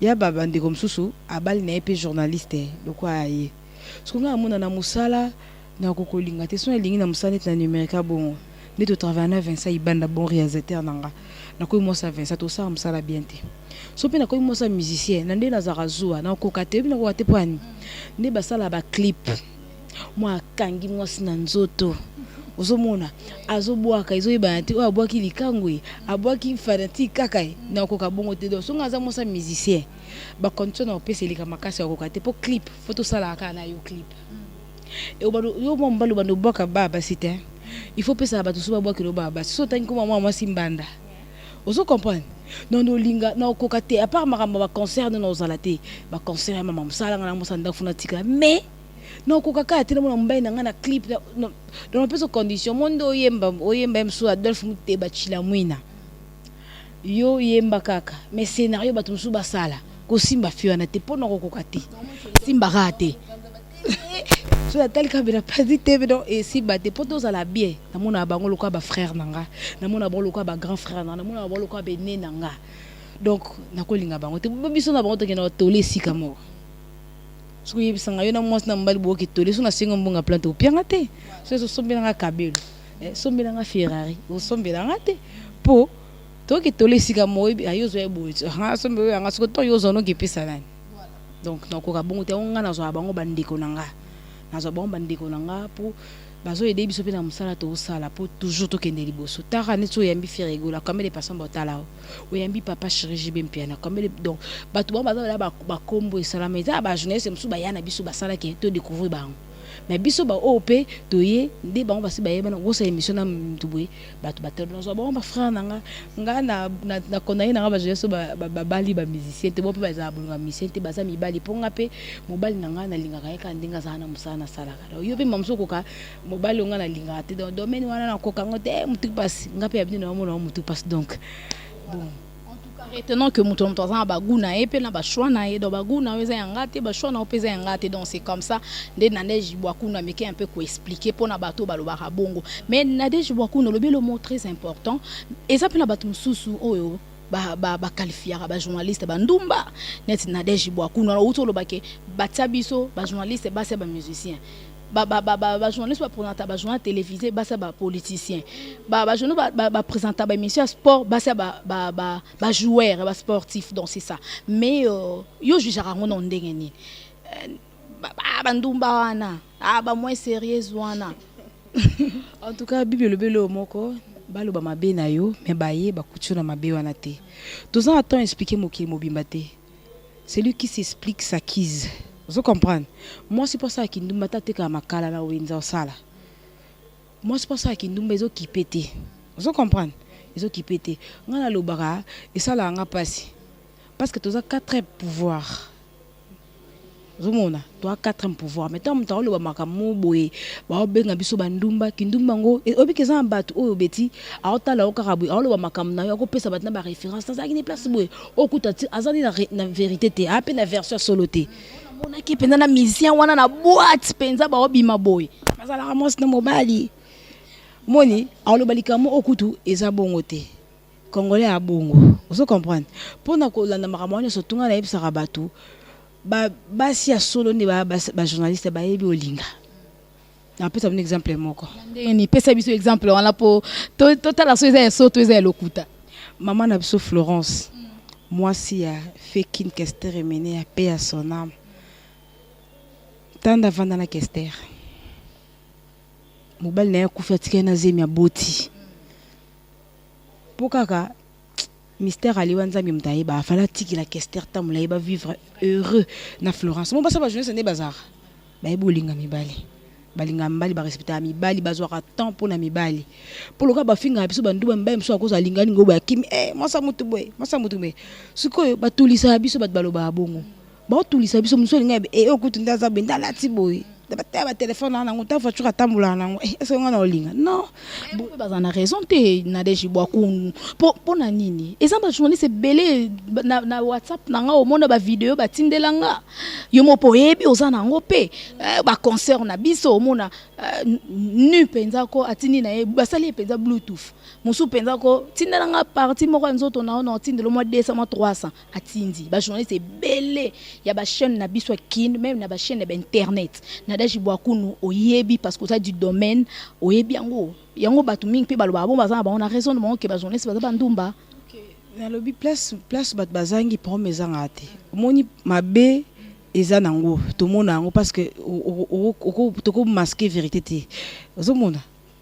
ya baba ndeko msusu abali na épée journaliste lokwa aye ce qu'on a mona na musala na kokolinga te so elingi na musala na numérique bon ne to travailler na Vincent ibanda bon réalisateur nanga na ko mo sa Vincent to sa musala bien te so pe na ko mo sa musicien na nde na zarazua na ko kate bi na ko kate pani ne basala ba clip moi kangi moi sina nzoto ozomona azobwaka izoyeba ati o abwaki likangwe abwaki fanatique kakai na koka bongo te do so ngaza mosa musicien ba condition na opese lika makasi ya koka te po clip photo sala ka na yo clip e obalo yo mombalo bando bwaka baba site il faut pesa ba to so babwaki lo baba so tangi ko mama simbanda ozo comprendre non no linga na koka te à part makamba ba concert na ozalate ba concert mama musala ngana musanda funatika mais non kokaka atina mona mbaye na ngana clip dans le peso condition mondo oyemba msu Adolphe Muteba chila mwina yo yemba kaka mais scénario batu msu basala ko simba fiona te pona kokokati simba rate so la telle kabira pas dit te donc et si ba te poto za la bien na mona bango lokwa ba frère nanga na mona bango lokwa ba grand frère na mona bango lokwa be né nanga donc nakolinga bango te biso na bango te kena tolé sika mo so yebisanga yo na mwasi na mbali boki tole so na singo mbonga plante opianga te so sombela nga kabelo sombela nga Ferrari sombela nga te po toki tole sika moyi ayo zo ebo ha sombela nga so to yo zo no kipisa nani donc na ko ka bongo te nga na zo bango bandeko nanga na zo bango bandeko nanga po bazo aider biso pe na musala to sala po toujours to kende liboso tara ne so yambi firigola comme les personnes botala o yambi papa chirurgie bien piana comme donc batu ba bazo ba kombo salama eza ba jeunesse musu ba yana biso basala ke to découvrir ba mais biso ba op to ye nde bango basi ba yeba na gosa émission na mtubwe batu batel no zo ba frère nanga nga na konaye na ba jeunesse ba bali ba musicien te bo pe ba za bulunga musicien te baza mibali ponga pe mobali nanga na linga ka ndinga za na musana sala ka yo pe mamso ko ka mobali nga na linga te dans domaine wana na koka ngote mutu passe nga pe abini na mo mutu passe donc bon retenant que mutu mtoza baguna et pe na ba choix na e do baguna weza yangate ba choix na opeza yangate donc c'est comme ça nde Nadège Ibwakuno meke un peu ko expliquer pona bato baloba bongo mais Nadège Ibwakuno lobi le mot très important et ça pe na bato mususu oyo ba qualifier ba journaliste ba ndumba net Nadège Ibwakuno na uto lobake batabiso ba journaliste ba se ba musicien ba journaliste ba présenter ba journal télévisé ba ça ba politicien ba journal ba présenter ba émission sport ba ça ba joueur ba sportif donc c'est ça mais yo jugera ngono ndenge ni ba ndumba wana ba moins sérieuse wana en tout cas bible le belo moko baloba mabe na yo mais baye ba kutu na mabe wana te tous en temps expliquer mokili mobimba te c'est lui qui s'explique s'acquise. Vous comprenez? Moi, c'est pour ça que nous matons à makala na wenza sala. Moi, c'est pour ça que nous mettons qui pété. Vous comprenez? Ils ont qui pété. On a le bara et ça là on a passé. Parce que tu as 4 pouvoirs. Zomona, tu as 4 pouvoirs. Mais tant que tu as le makamu boye, ba benga biso bandumba, kindumba ngo et obi keza mbatu o beti, a otala okarabu, a le makamu na yo ko pesa batna ba référence, ça qui ne place boye. Okutati azali na vérité te, a peine la version soloté. On a qui pendant la musicien wana na boîte penza ba obima boy mazala ramos na mobali moni alo balika mo okutu eza bongo te congolais a bongo vous comprenez pona ko landa makamanya so tunga na ebisa rabatu ba si ya solo ni ba journaliste ba yebi olinga na pesa un exemple moko ni pesa biso exemple wana po total la so eza soto eza lokuta maman na biso Florence moi si a fait qu'une question remenée à paix à son âme. Tant d'avant dans la Kester. Mobile n'a pas fait que na zemi a boti. Pokaka mystère aliwanza mimtaïba fala tiki la kester tamulaïba vivre heureux na Florence mon basa ba jeunesse ne bazar ba bolinga mibali balinga mbali ba respecter mibali bazwaka temps pour na mibali pour le cas ba finga biso bandu ba mbaya mso akoza lingani ngo ba kimi mwasa mutu boy sikoyo batulisa biso bat baloba bongo ba tulisa biso mso linga okutunda za benda lati boy ba téléphone na ngota voiture atambula na ngo est-ce ngana olinga non bazana raison te Nadège Bouakoun pour na nini ezamba journaliste belé na WhatsApp na nga omona ba vidéo batindelanga yo mopo yebi ozana ngo pe ba concert na biso omona nu penza ko atini na ye basali penza bluetooth musu penza ko tindelanga parti moko nzoto na ono tindelo mo 200 mo 300 atindi ba journaliste belé ya ba chaîne na biso kin même na ba chaîne ba internet Nadège Bouakoun oyebi parce que ça du domaine oyebi yango batu mingi pe baloba bon bazana ba on a raison de mon que ba journaliste ba ndumba na lobby place bat bazangi pour mes angate moni mabe eza nango to mona ngo parce que toko masquer vérité te ozomona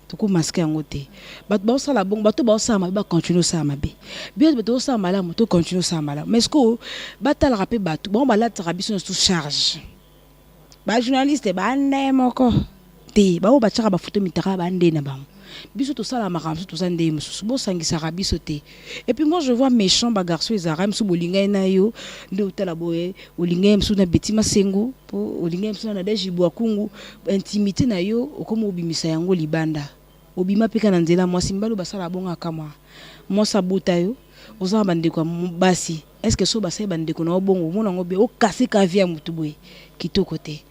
toko masquer yango te bat ba osala bon bato ba osala mabe ba continuer ça mabe bien bato osala malamu to continuer ça malamu mais ce que batala rapé bato bon ba la trabiso sous charge ba journaliste ba ndé moko te ba o ba tshaka ba photo mitara ba ndé na bango biso to sala makamso to sande mususu bo sangisa rabiso te et puis moi je vois méchant ba garçon ezara msu bolinga na yo nde utala boye olinga msu na betima sengo po olinga msu na Nadège Bouakoun intimité na yo okomo obimisa yango libanda obima peka na nzela mwasi mbalo basala bonga kama mwasa buta yo oza bandeko basi est-ce que so basay bandeko na obongo mona ngo be o kasi ka via mutu boye kitoko te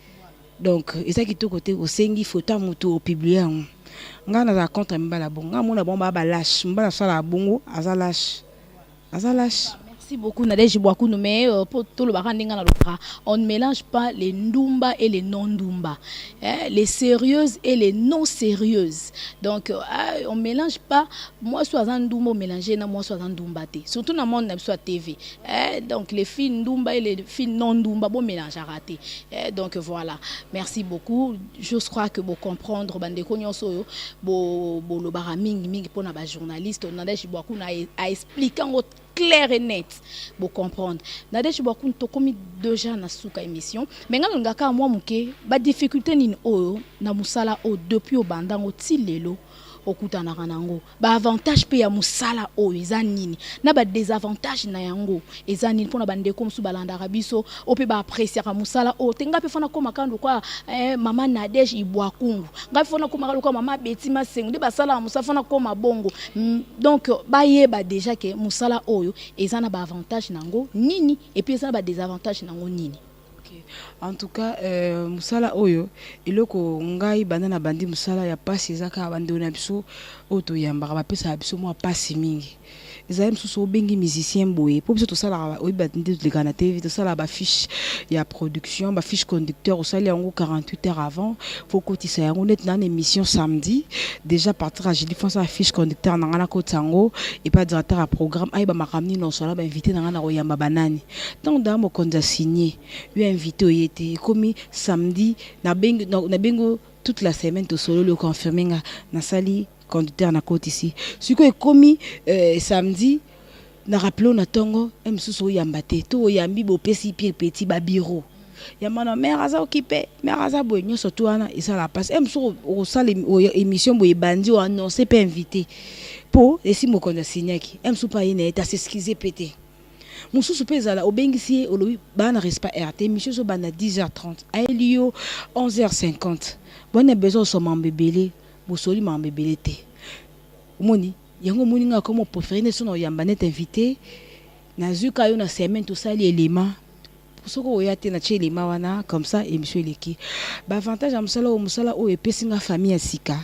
donc eza kitoko te osengi photo mutu o publier ngana za contre mbala bonga mona bomba ba lâche mbala sala bongo azalash Merci beaucoup Nadège Bouakoun, mais pour tout le barandinga on ne mélange pas les ndumba et les non ndumba, les sérieuses et les non sérieuses. Donc on mélange pas moi soit un ndumba mélangé na moi soit un ndumba té. Surtout dans monde soit TV. Donc les filles ndumba et les filles non ndumba bon mélange à rater. Donc voilà. Merci beaucoup. Je crois que vous comprendre bande konyoso yo bo le baramingi mingi pour na ba journaliste Nadège Bouakoun a expliqué clair et net pour comprendre. Nadège Bouakoun to komi déjà na suka émission mais nganga ka moi muke ba difficulté ni oyo na musala o depuis au bandango tilelo okutana kanango ba avantage pe ya musala oyo eza nini na ba désavantage na yango eza nini pona bande comme su balanda rabiso o pe ba apprécier ka musala o tenga pe fona koma kando kwa mama Nadège Bouakoun nga fona koma kwa mama Betima Sengo de ba sala musala fona koma bongo donc ba yeba déjà que musala oyo eza na ba avantage nango nini et puis eza na ba désavantage nango nini. En tout cas musala oyo eloko ngai banana bandi musala ya pasi ezaka bandi na biso oto yamba ba pesa biso mo pasi mingi ezayem suso bengi musicien boye pour biso to sala oyi bandi de kana TV to sala ba fiche ya production ba fiche conducteur au sali yango 48 heures avant faut kotisa yango net na émission samedi déjà partir à jeudi fonça fiche conducteur na ngana kotango et pas directeur à programme ay ba makamni non sala ba invité na ngana ko yamba banani donc dans mo konza signé lui invité oyete comme samedi na bengo toute la semaine to solo le confirmer na sali conducteur na côte ici ce que commis samedi na rappelons na tongo msusu yambate to yambi bo pesi petit ba bureau yamana mère aza occupé mère aza boyo surtout ana et ça la passe msusu au salle émission boye bandi o annoncer pas invité pour et si mo konda signaki msusu pa yene eta s'excuser pété mususu pezala obengisi olobi bana respa RT mission so bana 10h30 aelio 11h50 bonne besoin so mambebele bosoli mambebele te omoni yango moni nga comme préféré ne sono yamba net invité na zuka yo na semaine to sali élément soko oyate na che élément wana comme ça émission eleki ba avantage am musala o epesinga famille asika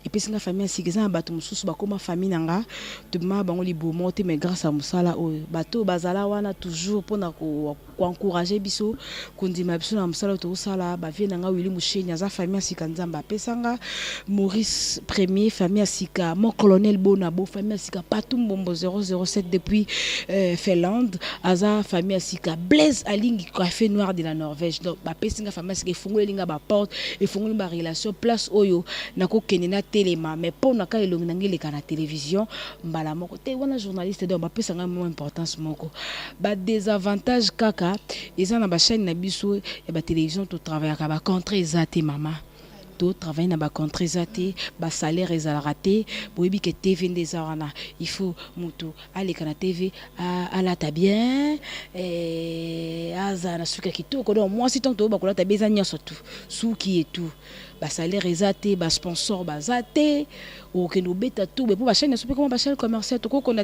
et puis c'est la famille sikisa bato mususu bakoma famille nanga to ma bango libomo te mais grâce à musala o bato bazala wana toujours pona ko encourager biso kondima biso na musala to sala ba vie nanga wili mushenya za famille sika nzamba pesanga Maurice premier famille sika mon colonel Bonabo famille sika Patum Bombo 007 depuis Finlande aza famille sika Blaise Alingi café noir de la Norvège donc ba pesinga famille sika fungole linga ba porte et fungole ba relation place oyo nako kenena téléma mais pour na ka elongi nangi leka na télévision mbala moko te wana journaliste donc ba pesa nga mo importance moko ba désavantage kaka eza na ba chaîne na biso ya ba télévision to travailler ka ba contre ezate mama to travailler na ba contre ezate ba salaire ezala raté boyebi ke TV ndeza wana il faut mutu aleka na TV ala ta bien aza na suka kitoko donc moi si tant to ba kola ta beza nyoso tout suki et tout ba salaire ezate ba sponsor ba zate ou que nous bêta tout mais pour ba chaîne super comment ba chaîne commerciale to ko connaît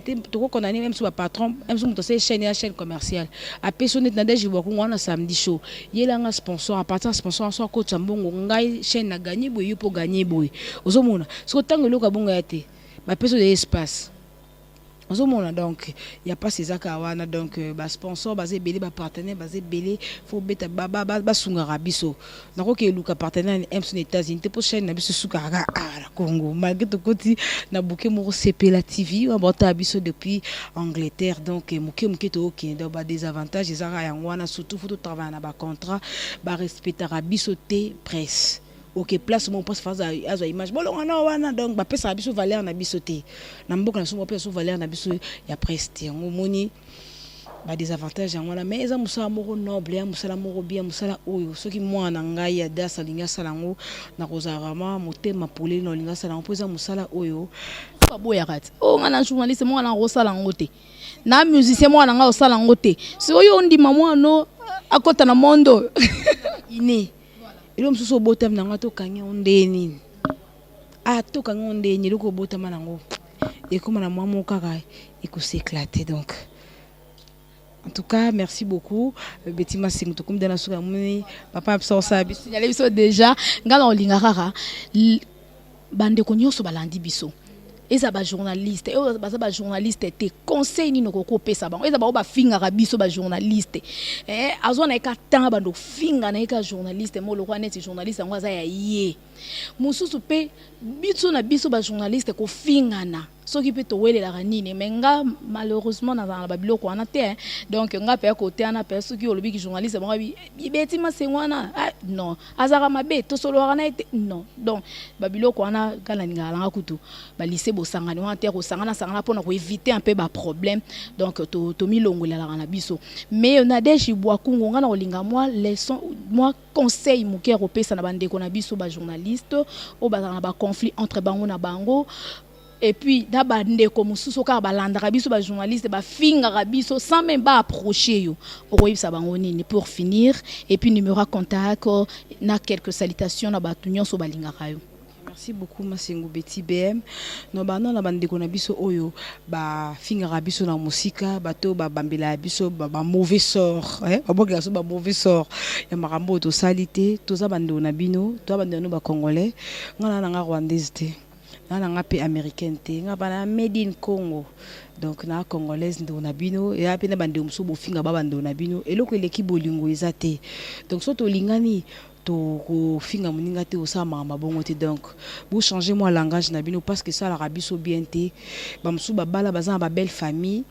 même sur ba patron même sur c'est chaîne commerciale a personne na deji bo ko wana samedi show yela nga sponsor à partir sponsor so ko tsambongo ngai chaîne na gagner boy pour gagner boy ozomona so tango loka bongo yate ba personne de espace ozomona donc il y a pas ces akawana donc ba sponsor basé belé ba partenaire basé belé faut beta ba sungara biso nako ke luka partenaire M sur États-Unis te pour chaîne na biso sukara la Congo malgré tout côté na bouquet mo CP la TV on bota biso depuis Angleterre donc muke to ok donc ba désavantage ezaka yangwana surtout faut travailler na ba contrat ba respecter biso te presse ok place mon poste face à image bon wana donc ba pesa biso valeur na biso te na mboka na so pesa valeur na biso ya preste ngomoni ba désavantage wana mais eza musala moko noble ya musala moko bien musala oyo soki mwana ngai ya dasa linga salango na kozarama motema pole no linga salango poza musala oyo ba boya kati o ngana journaliste mwana ngosala ngote na musicien mwana nga osala ngote so yo ndima mwana akota na mondo ine ilo msusu botam nanga to kanya ondeni to kanya ondeni loko botam nango et comme na moi mon kaka et que s'éclater donc en tout cas merci beaucoup Betty Massing to comme dans la souka moni papa abso sabi signalé biso déjà ngala olinga kaka bande ko nyoso balandi biso eza ba journaliste ba journaliste te conseil ni noko pesa bango eza ba finga ka biso ba journaliste azona eka tanga bando finga na eka journaliste mo lokwa neti journaliste ngo aza ya ye mususu pe biso na biso ba journaliste ko finga na soki pe to welela kanini mais nga malheureusement na ba biloko wana te donc nga pe côté ana pe soki olobi ki journaliste mo bi Betty Massing wana non azara mabe to solo wana non donc ba biloko wana kana ngala kutu ba lycée bo sangani wana te ko sangana pona ko éviter un peu ba problème donc to milongola la biso mais on a déjà bois kungo ngana olinga moi leçon moi conseil mo ke repesa na bande ko na biso ba journaliste o ba na ba conflit entre bango na bango. Et puis na bande ko mususu ka balanda biso ba journaliste ba finga biso sans même pas approcher yo okoyisa bango nini pour finir et puis numéro à contact na quelques salutations na batunyo so balinga kayo. Merci beaucoup Masengo Betty BM no bana na bande ko na biso oyo ba finga biso na musika bato ba bambela biso ba mauvais sort ba so ba mauvais sort ya makambo to salité to za bande na bino to bande no ba congolais ngana na rwandaise te na ngapi américaine te ngaba na made in Congo donc na congolaise ndo na bino ya pe na bande muso bo finga ba bande na bino eloko eleki bolingo ezate donc so to lingani to ko finga muninga te osama mabongo te donc vous changez moi langage na bino parce que ça la rabiso bien te ba musu ba bala baza ba belle famille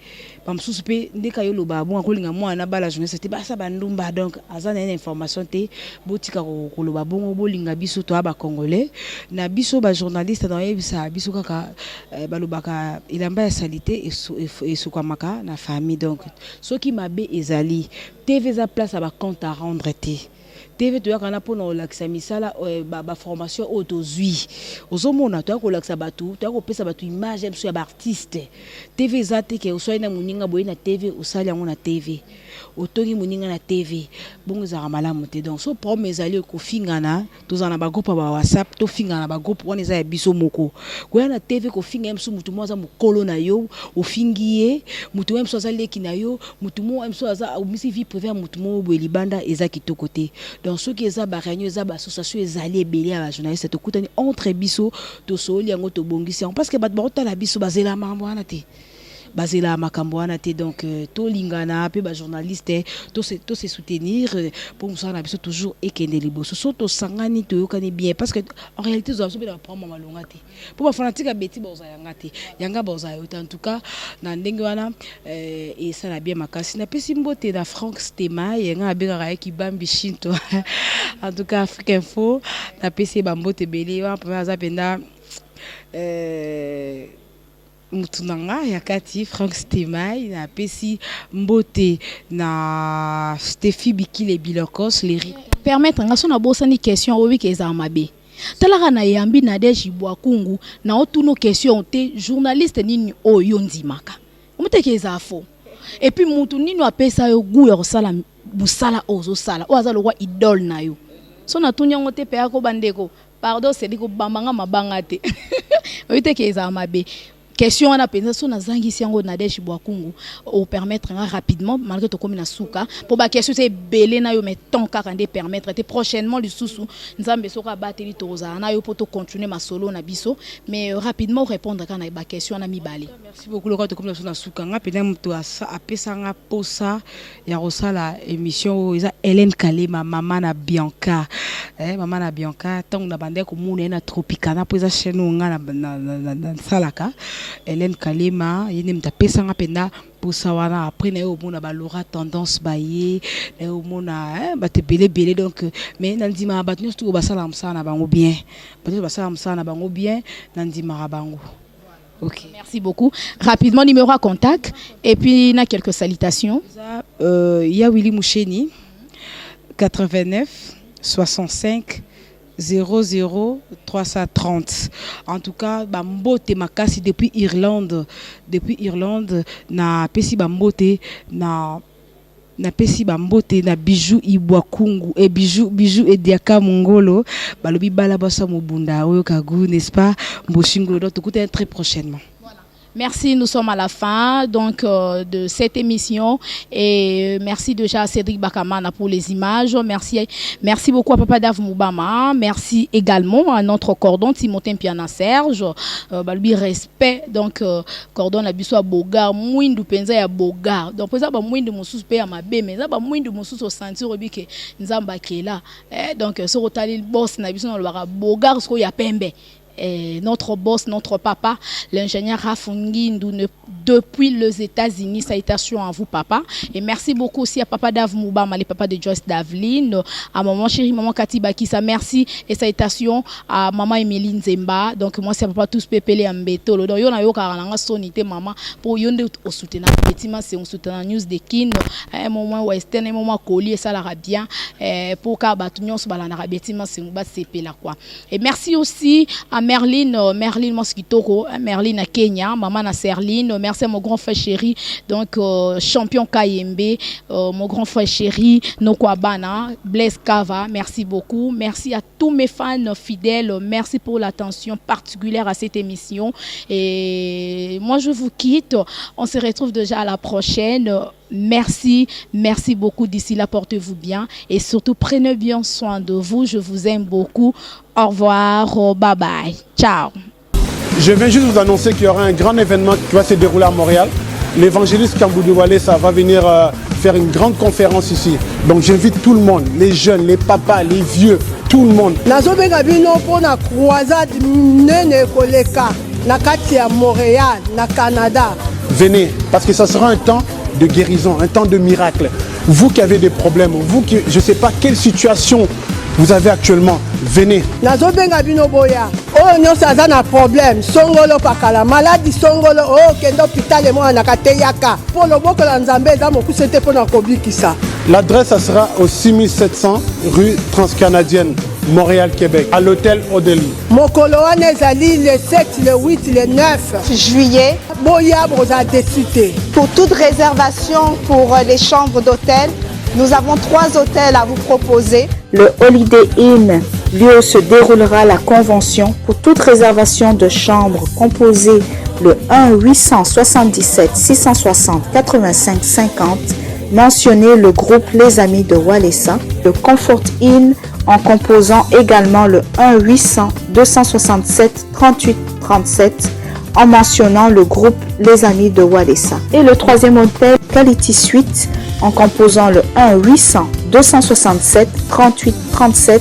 ba musu pe ndeka yo lo ba bon ko linga moi na bala journée c'était ba sa bandumba donc azana une information te botika ko lo ba bongo bolinga biso to ba congolais na biso ba journaliste dans yebisa biso kaka ba lo baka ilamba ya salité et so kwa maka na famille donc ce qui m'a bé ezali TV za place à ba compte à rendre te TV to yakana pona olakisa misala ba formation autozui ozomona to yakolakisa batu to yakopesa batu image ya ba artiste TV zate ke osoi na muninga boye na TV osali yango na TV otongi muninga na TV bongo za malamu te donc so problème ezali ko fingana to za na ba groupe ba WhatsApp to fingana ba groupe wana za ya biso moko ko na TV ko finga msu mutu mo za mukolo na yo ofingiye mutu msu za leki na yo mutu mo msu za omisi vie privée mutu mo bo libanda eza kitoko te donc ceux qui eza ba réunion eza ba association ezali ebeli ya ba journaliste to kutani entre biso to soli yango to bongisi parce que bat ba otala biso bazela mambo wana te bazela makambo wana te donc to lingana pe ba journaliste to se soutenir pour nous na biso toujours ekende liboso so to sangani to yokani bien parce que en réalité zo so be na prendre malonga te pour ba fanatique Betty boza yanga te yanga boza yo en tout cas na ndenge wana et ça la bien makasi na pesi mbote na Frank Stema yanga abeka ki bambi shinto en tout cas Afrique Info na pesi ba mbote belé wa pa za penda mutunanga yakati Frank Stemai na pesi mbote na Steffi Bikile Bilokos les permettre nga so na bosani question obi ke za mabe talaka na yambi na deji bwakungu na otuno question te journaliste nini oyo ndimaka omuteke za fo et puis mutu nini apesa yo gu ya kosala busala ozo sala o azalo kwa idole na yo so na tunyango te pe ako bandeko pardon c'est dit ko bambanga mabanga te omuteke za mabe question on a pensé sur nazangi siango na deshi bwakungu au permettre rapidement malgré to comme na souka pour ba question c'est belé na yo mais tant kaka ndé permettre te prochainement le sousou nzambe soka bateli toza na yo poto continuer ma solo na biso mais rapidement répondre kana ba question na mibale. Merci beaucoup le comme na souka nga pena mtu asa apesa nga posa ya rosala émission eza Hélène Kalema maman na Bianca maman na Bianca tant na bande ko muna na Tropicana poza chaîne nga na salaka Hélène Kalema yene mtapesa nga penda posa wana après na yo mona ba Laura tendance baye na yo mona ba te belé donc mais nandima ba tenu tout ba sala msana bango bien peut-être ba sala msana bango bien nandima bango. OK. Merci beaucoup. Rapidement numéro à contact et puis na quelques salutations. Ya Willy Moucheni 89 65 00 330. En tout cas, Bambote Makasi depuis Irlande na pesi Bambote na pesi Bambote na bijou Ibwakungu et bijou et Diaka Mongolo balobi bala basa mobunda oyo kagu n'est-ce pas Mboshingo donc écoutez très prochainement. Merci, nous sommes à la fin donc de cette émission et merci déjà à Cédric Bakamana pour les images. Merci beaucoup à Papa Dave Moubama. Merci également à notre cordon Timothée Piana Serge. Balbi respect donc cordon la biso à Bogar, Mouindou Penza ya Bogar. Donc pour ça ba Mouindou Moussous pe ya mabe mais ça ba Mouindou Moussous au sentir obi ke nzamba kela. Donc so rotali boss na biso na le Bogar so ya pembe. Et notre boss, notre papa, l'ingénieur Rafungi depuis les États-Unis. Salutations à vous, papa. Et merci beaucoup aussi à papa Dave Moubama, les papas de Joyce Davlin, à maman chérie, maman Kati Bakisa. Merci et salutations à maman Emeline Zemba. Donc, moi, c'est papa tous pépélé en bétolo. Donc, yon a yo karanga sonité maman pour yonde au soutenir. Effectivement, c'est un soutenir news de kin. Un moment western, un moment collier, ça l'ara bien. Pour qu'abatunion se balanara. Effectivement, c'est un bas CP là, quoi. Et merci aussi à Merlin Mosquitoko, Merlin à Kenya, maman na Serline, merci à mon grand frère chéri, donc champion KMB, mon grand frère chéri, Nokwabana, Blaise Kava, merci beaucoup, merci à tous mes fans fidèles, merci pour l'attention particulière à cette émission et moi je vous quitte, on se retrouve déjà à la prochaine. Merci beaucoup. D'ici là, portez-vous bien et surtout prenez bien soin de vous. Je vous aime beaucoup. Au revoir. Bye bye. Ciao. Je viens juste vous annoncer qu'il y aura un grand événement qui va se dérouler à Montréal. L'évangéliste Kamboudiou Walesa va venir faire une grande conférence ici. Donc j'invite tout le monde, les jeunes, les papas, les vieux, tout le monde. Montréal, na Canada. Venez, parce que ça sera un temps de guérison, un temps de miracle. Vous qui avez des problèmes, vous qui, je ne sais pas quelle situation vous avez actuellement, venez. Nazobenga bino boya. Oh non, ça a un problème. Songolo pakala maladie songolo. Oh kendo hôpital mo na kateyaka. Pour le boko la nzambe za moku c'était pour na kobikisa. L'adresse ça sera au 6700 rue Transcanadienne, Montréal, Québec, à l'hôtel Odeli. Mokolo wana ezali le 7, le 8, le 9 juillet. Boya broza décité. Pour toute réservation pour les chambres d'hôtel, nous avons 3 hôtels à vous proposer. Le Holiday Inn, lieu où se déroulera la convention. Pour toute réservation de chambre, composez le 1-877-660-85-50. Mentionnez le groupe Les Amis de Walesa. Le Comfort Inn en composant également le 1-800-267-38-37 en mentionnant le groupe Les Amis de Walesa. Et le 3e hôtel, Quality Suite, en composant le 1-800-267-38-37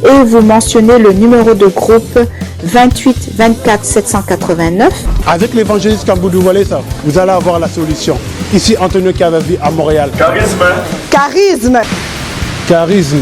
et vous mentionnez le numéro de groupe 28 24 789. Avec l'évangéliste Kamboudiou Walesa, vous allez avoir la solution. Ici, Antonio Cavavi à Montréal. Charisme. Charisme.